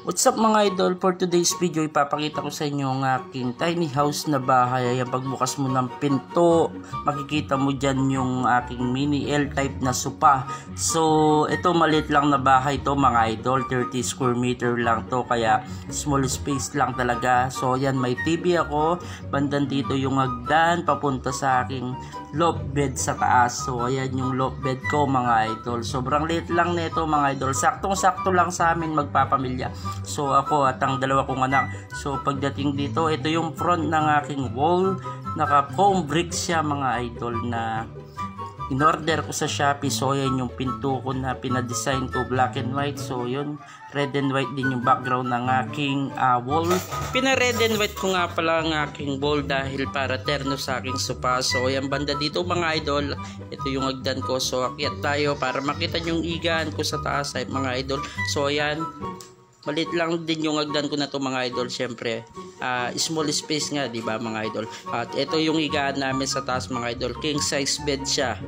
What's up mga idol? For today's video, ipapakita ko sa inyo ang aking tiny house na bahay. Ayan, pagbukas mo ng pinto, makikita mo dyan yung aking mini L-type na sopa. So, ito maliit lang na bahay to mga idol. 30 square meter lang to, kaya small space lang talaga. So, ayan, may TV ako. Bandan dito yung hagdan, papunta sa aking loft bed sa taas. So, ayan yung loft bed ko mga idol. Sobrang liit lang nito mga idol. Saktong-sakto lang sa amin magpapamilya. So ako at ang dalawa kong anak. So pagdating dito, ito yung front ng aking wall. Naka foam bricks siya mga idol na in-order ko sa Shopee. So yan yung pinto ko na pinadesign ko black and white. So yun, red and white din yung background ng aking wall. Pina-red and white ko nga pala ang aking wall dahil para terno sa aking sopa. So yan banda dito mga idol, ito yung hagdan ko. So akyat tayo para makita yung igaan ko sa taas ay mga idol. So ayan, malit lang din yung hagdan ko na to mga idol. Syempre small space nga, di ba mga idol? At ito yung higaan namin sa taas mga idol, king size bed siya.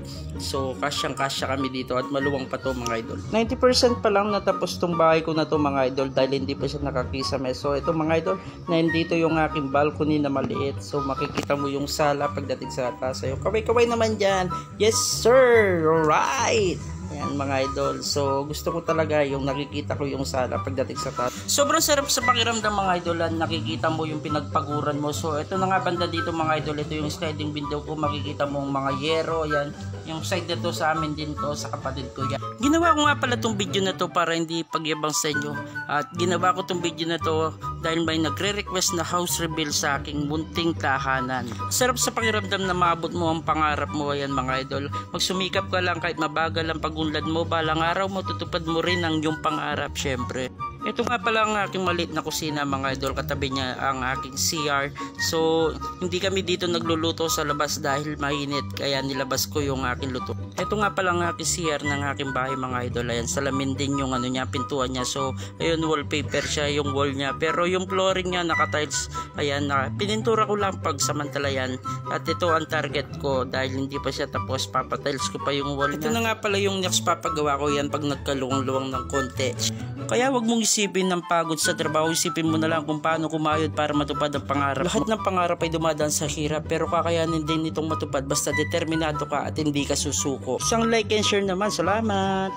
So kasyang kasya kami dito at maluwang pa to mga idol. 90% pa lang natapos tong bahay ko na to mga idol dahil hindi pa siya nakakisame. So ito mga idol, nandito yung aking balcony na maliit. So makikita mo yung sala pagdating sa taas. So, kaway-kaway naman dyan. Yes sir, alright. Ayan mga idol. So gusto ko talaga yung nakikita ko yung sala pagdating sa taas. Sobrang sarap sa pakiramdam mga idol. Nakikita mo yung pinagpaguran mo. So ito na nga banda dito mga idol. Ito yung sliding window ko. Makikita mo mga yero. Yan. Yung side na to sa amin din to. Sa kapatid ko yan. Ginawa ko nga pala tong video na to para hindi pagyabang sa inyo. At ginawa ko tong video na to dahil may nagre-request na house reveal sa aking munting tahanan. Sarap sa pakiramdam na maabot mo ang pangarap mo. Ayan mga idol. Magsumikap ka lang kahit mabagal ang pag-unlad mo, balang araw mo tutupad mo rin ang iyong pangarap syempre. Ito nga pala ang aking maliit na kusina mga idol, katabi niya ang aking CR. So hindi kami dito nagluluto sa labas dahil mainit, kaya nilabas ko yung aking luto. Ito nga pala ang aking CR ng aking bahay mga idol. Ayan, salamin din yung ano niya, pintuan niya. So ayun, wallpaper siya yung wall niya, pero yung flooring niya naka-tiles. Ayan, pinintura ko lang pag samantala yan. At ito ang target ko dahil hindi pa siya tapos, papatiles ko pa yung wall niya. Ito na nga pala yung next papagawa ko yan pag nagkaluwang-luwang ng konti. Kaya wag mong isipin ng pagod sa trabaho, isipin mo na lang kung paano kumayod para matupad ang pangarap. Lahat ng pangarap ay dumadaan sa hirap, pero kakayanin din itong matupad basta determinado ka at hindi ka susuko. Isang like and share naman, salamat!